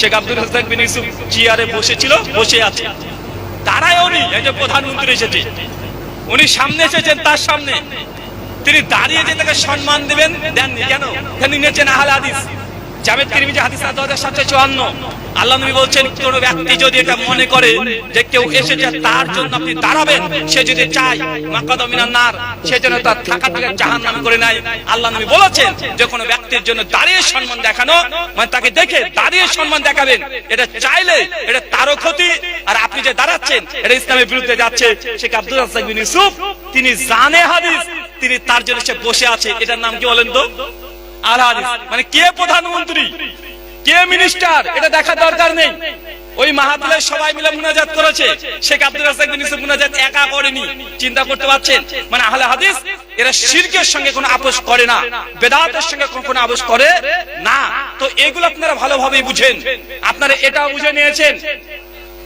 শেখ আব্দুল রাজ্জাক বিন ইউসুফ চেয়ারে বসেছিল, বসে আছে। তারাই উনি এই যে প্রধানমন্ত্রী এসেছে, উনি সামনে এসেছেন, তার সামনে তিনি দাঁড়িয়ে যে তাকে সম্মান দিবেন, দেননি। কেন? তিনি নিয়েছেন আহলে হাদিস। জামেদ তিরমিজি হাদিস 2754। আল্লাহ নবী বলছেন, কোন ব্যক্তি যদি এটা মনে করে যে কেউ এসেছে তার জন্য আপনি দাঁড়াবেন, সে যদি চায় মাকাদা মিনান নার, সে যেন তার থাকাটাকে জাহান্নামে করে নেয়। আল্লাহ নবী বলেছেন যে কোনো ব্যক্তির জন্য দাঁড়িয়ে সম্মান দেখানো, মানে তাকে দেখে দাঁড়িয়ে সম্মান দেখাবেন, এটা চাইলে এটা তারও ক্ষতি, আর আপনি যে দাঁড়াচ্ছেন এটা ইসলামের বিরুদ্ধে যাচ্ছে। শেখ আব্দুল রাজ্জাক বিন ইউসুফ তিনি জানে হাদিস, তিনি তার জন্য সে বসে আছে। এটার নাম কি বলেন তো? আল হাদিস। মানে কে প্রধানমন্ত্রী, কে মিনিস্টার, এটা দেখার দরকার নেই। ওই মাহফিলে সবাই মিলে মুনাজাত করেছে, শেখ আব্দুল রাজ্জাক বিন ইউসুফ মুনাজাত একা করেনি। চিন্তা করতে পারছেন? মানে আহলে হাদিস এরা শিরকের সঙ্গে কোনো আপোষ করে না, বেদাতের সঙ্গে কোনো আপোষ করে না। তো এগুলো আপনারা ভালোভাবেই বুঝেন। আপনারা এটাও বুঝে নিয়েছেন,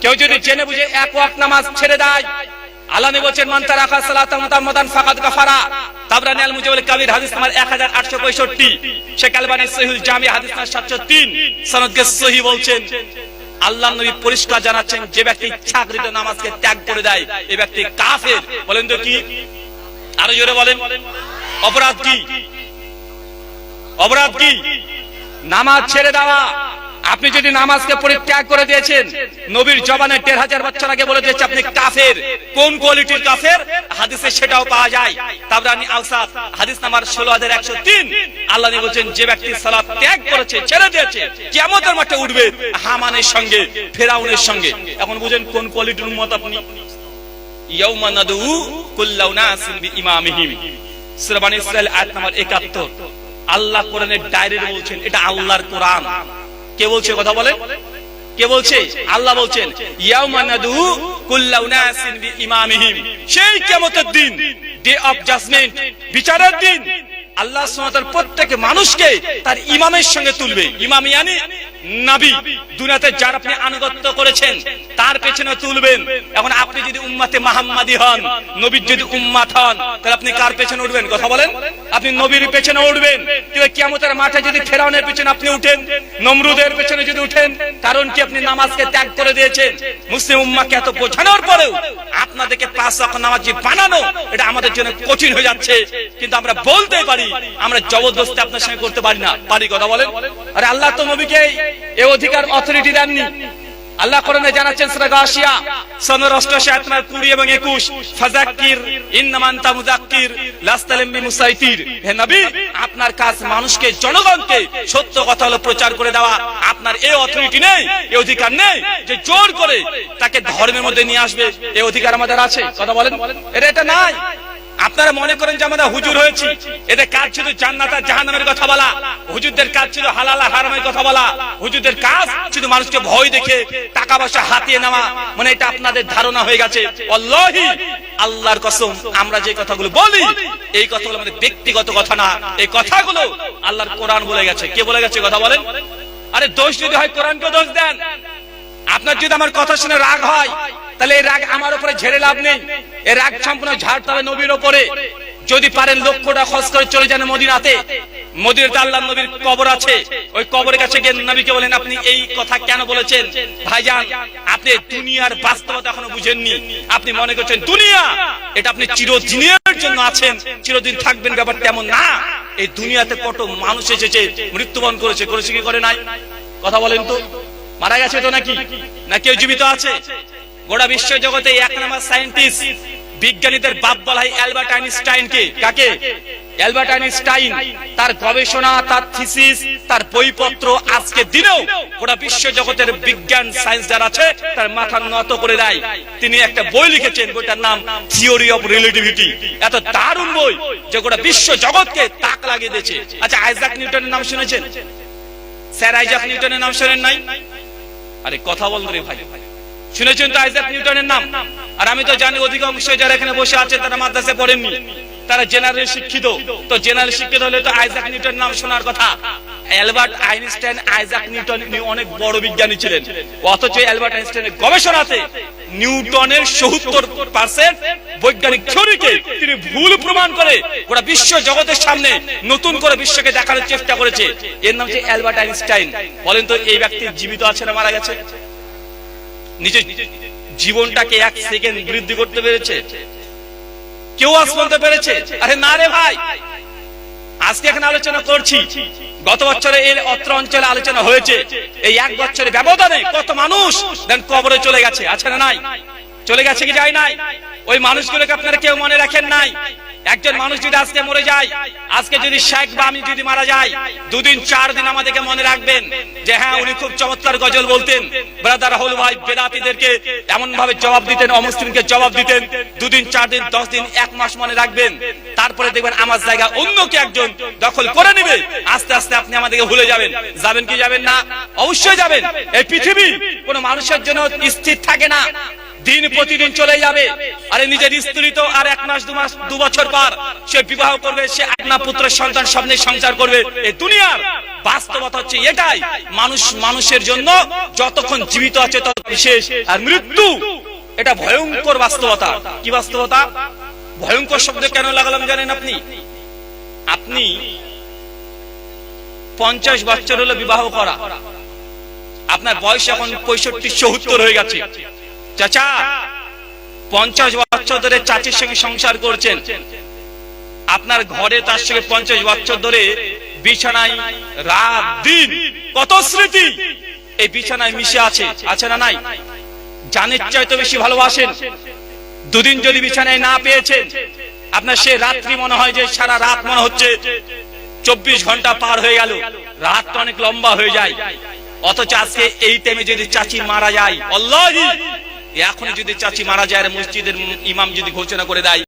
কেউ যদি জেনে বুঝে এক ওয়াক্ত নামাজ ছেড়ে দেয়, আল্লাহ নবী বলেন মান তারাকা সালাতান মুতাম্মাদান ফাকাদ কাফারা। তাবরানী আল মুজাওয়াল কাবির হাদিস নাম্বার 1865। শেখ আলবানী সহিহুল জামি হাদিস নাম্বার 703 সনদকে সহিহ বলছেন। আল্লাহর নবী পরিষ্কার জানাচ্ছেন, যে ব্যক্তি ইচ্ছাকৃত নামাজকে ত্যাগ করে দেয় এই ব্যক্তি কাফের। বলেন তো কি? আরো জোরে বলেন, অপরাধ কি? অপরাধ কি? নামাজ ছেড়ে দেওয়া। আপনি যদি নামাজকে পরিত্যাগ করে দিয়েছেন, নবীর জবানে 1500 বছর আগে বলে দিয়েছে আপনি কাফের। কোন কোয়ালিটির কাফের? হাদিসে সেটাও পাওয়া যায়। তাবরানী আওসাত হাদিস নাম্বার 16103। আল্লাহ নবী বলেন, যে ব্যক্তি সালাত ত্যাগ করেছে, ছেড়ে দিয়েছে, কিয়ামতের মাঠে উঠবে হামানের সঙ্গে, ফেরাউনের সঙ্গে। এখন বুঝেন কোন কোয়ালিটির উম্মত আপনি। ইয়াউমা নাদু কুল্লু নাসিন বিইমামিহিম, সূরা বনী ইসরাঈল আয়াত নাম্বার 71। আল্লাহ কোরআনের ডায়রিতে বলছেন, এটা আল্লাহর কোরআন। কে বলছে কথা বলেন? কে বলছে? আল্লাহ বলছেন, ইয়াউমা নাদু কুল্লু নাসিন বিইমামিহিম। সেই কিয়ামতের দিন, ডে অফ জাজমেন্ট, বিচারের দিন, আল্লাহ সুবহানাহু ওয়া তাআলা প্রত্যেক মানুষকে তার ইমামের সঙ্গে তুলবে। ইমাম মানে নবী। দুনিয়াতে যার আপনি আনুগত্য করেছেন তার পেছনে তুলবেন। এখন আপনি যদি উম্মতে মুহাম্মাদি হন, নবীর যদি উম্মত হন, তাহলে আপনি কার পেছনে উঠবেন? কথা বলেন। আপনি নবীর পেছনে উঠবেন। কিন্তু কিয়ামতের মাঠে যদি ফেরাউনের পেছনে আপনি উঠেন, নমরুদের পেছনে যদি উঠেন, কারণ কি? আপনি নামাজকে ত্যাগ করে দিয়েছেন। মুসলিম উম্মাহকে এত বোঝানোর পরেও আপনাদেরকে 5 ওয়াক্ত নামাজি বানানো, এটা আমাদের জন্য কঠিন হয়ে যাচ্ছে। কিন্তু আমরা বলতে পারি, আমরা জবরদস্তি আপনার সঙ্গে করতে পারি না। পারি? কথা বলেন। আরে আল্লাহ তো নবীকে এই অধিকার, অথরিটি দেননি। আল্লাহ কোরআনে জানাচ্ছেন সূরা গাশিয়া 88 আয়াত নম্বর 20 এবং 21, ফাযাক্কির ইন্নামা আনতা মুযাক্কির লাস্তা বিমুসাইতির। হে নবী, আপনার কাজ মানুষকে, জনগণকে সত্য কথা হলো প্রচার করে দেওয়া। আপনার এই অথরিটি নেই, এই অধিকার নেই যে জোর করে তাকে ধর্মের মধ্যে নিয়ে আসবে। এই অধিকার আমাদের আছে? কথা বলেন। এটা নাই। আপনারা মনে করেন যে আমরা হুজুর হয়েছি, এদের কাজ ছিল জান্নাত আর জাহান্নামের কথা বলা, হুজুরদের কাজ ছিল হালাল আর হারামের কথা বলা, হুজুরদের কাজ ছিল মানুষকে ভয় দেখে টাকা পয়সা হাতিয়ে নেওয়া। মানে এটা আপনাদের ধারণা হয়ে গেছে। আল্লাহি, আল্লাহর কসম, আমরা যে কথাগুলো বলি এই কথাগুলো আমাদের ব্যক্তিগত কথা না, এই কথাগুলো আল্লাহর কোরআন বলে গেছে। কে বলে গেছে? কথা বলেন। আরে দোষ যদি হয় কোরআনকে দোষ দেন। আপনার যদি আমার কথা শুনে রাগ হয়, তাহলে এই রাগ আমার উপরে ঝেড়ে লাভ নেই। এই রাগ সম্পূর্ণ ঝাড়তে হবে নবীর উপরে। যদি পারেন লক্ষটা খরচ করে চলে যান মদিনাতে। মদিনাতে আল্লাহর নবীর কবর আছে, ওই কবরের কাছে গিয়ে নবীকে বলেন, আপনি এই কথা কেন বলেছেন? ভাইজান, আপনি দুনিয়ার বাস্তবতা এখনো বুঝেননি। আপনি মনে করছেন দুনিয়া এটা আপনি চিরদিনের জন্য আছেন, চিরদিন থাকবেন, ব্যাপারটা এমন না। এই দুনিয়াতে কত মানুষ এসেছে, মৃত্যুবরণ করেছে, করেছে কি করে নাই? কথা বলেন তো। মারা গেছে তো নাকি? না কেউ জীবিত আছে? গোটা বিশ্ব জগতে 1 নম্বর সায়েন্টিস্ট, বিজ্ঞানীদের বাপ বলা হয় অ্যালবার্ট আইনস্টাইনকে। কাকে? Albert Einstein. তার গবেষণা, তার থিসিস, তার বইপত্র আজকে দিনেও গোটা বিশ্ব জগতের বিজ্ঞান, সায়েন্স যারা আছে তার মাথা নত করে দেয়। তিনি একটা বই লিখেছেন, বইটার নাম থিওরি অফ রিলেটিভিটি। এত দারুণ বই যে গোটা বিশ্ব জগৎকে তাক লাগিয়ে দিয়েছে। আচ্ছা, আইজাক নিউটনের নাম শুনেছেন? স্যার আইজাক নিউটনের নাম শুনেন নাই? আরে কথা বল রে ভাই, শুনেছেন তো আইজাক নিউটনের নাম? আর আমি তো জানি অধিকাংশ যারা এখানে বসে আছে তারা মাদ্রাসায় পড়েননি, তারা জেনারেল শিক্ষিত। তো জেনারেল শিক্ষিত হলে তো আইজাক নিউটনের নাম শোনার কথা। অ্যালবার্ট আইনস্টাইন, আইজাক নিউটন অনেক বড় বিজ্ঞানী ছিলেন, অথচ অ্যালবার্ট আইনস্টাইনের গবেষণাতে নিউটনের ৭০% বৈজ্ঞানিক থিওরিকে তিনি ভুল প্রমাণ করে গোটা বিশ্ব জগতের সামনে নতুন করে বিশ্বকে দেখানোর চেষ্টা করেছে। এর নাম হচ্ছে অ্যালবার্ট আইনস্টাইন। বলেন তো এই ব্যক্তি জীবিত আছে না মারা গেছে? নিজের জীবনটাকে 1 সেকেন্ড বৃদ্ধি করতে পেরেছে? কেউ আজ বলতে পেরেছে? আরে না রে ভাই, আজকে এখানে আলোচনা করছি, গত বছরে এই অত্র অঞ্চলে আলোচনা হয়েছে। এই 1 বছরের ব্যবধানে কত মানুষ কবরে চলে গেছে, আছে না নাই? চলে গেছে কি যায় নাই? ওই মানুষগুলোকে আপনারা কেউ মনে রাখেন নাই? একজন মানুষ যদি আজকে মরে যায়, আজকে যদি শেখ বা আমি যদি মারা যাই, 2 দিন 4 দিন আমাদেরকে মনে রাখবেন যে হ্যাঁ উনি খুব চমৎকার গজল বলতেন। ব্রাদার হল ভাই বেদাতীদেরকে এমন ভাবে জবাব দিতেন, অমুসলিমকে জবাব দিতেন। 2 দিন 4 দিন 10 দিন 1 মাস মনে রাখবেন। তারপরে দেখবেন আমার জায়গা অন্য কে একজন দখল করে নেবে। আস্তে আস্তে আপনি আমাদেরকে ভুলে যাবেন। যাবেন কি যাবেন না? অবশ্যই যাবেন। এই পৃথিবী কোনো মানুষের জন্য স্থির থাকে না, দিন প্রতিদিন চলে যাবে। আরে নিজের স্ত্রী তো আর 1 মাস 2 মাস 2 বছর পর সে বিবাহ করবে, সে আপনা পুত্র সন্তান সামনে সংসার করবে। এই দুনিয়ার বাস্তবতা হচ্ছে এটাই। মানুষের জন্য যতক্ষণ জীবিত আছে ততক্ষণ শেষ, আর মৃত্যু এটা ভয়ঙ্কর বাস্তবতা। কি বাস্তবতা? ভয়ঙ্কর শব্দ কেন লাগালাম জানেন আপনি? আপনি 50 বছর হলো বিবাহ করা, আপনার বয়স এখন 65-70 হয়ে গেছে। চাচা 50 বছর ধরে চাচির সঙ্গে সংসার করছেন, আপনার ঘরে তার সঙ্গে 50 বছর ধরে বিছানায় রাত দিন কত স্মৃতি এই বিছানায় মিশে আছে, আছে না নাই? জানের চাইতে বেশি ভালোবাসেন। 2 দিন যদি বিছানায় না পেয়েছেন, আপনার সে রাত্রি মনে হয় যে সারা রাত মনে হচ্ছে 24 ঘন্টা পার হয়ে গেল, রাতটা অনেক লম্বা হয়ে যায়। অথচ আজকে এই টাইমে যদি চাচি মারা যায়, আল্লাহি এখন যদি চাচি মারা যায়, মসজিদের ইমাম যদি ঘোষণা করে দেয়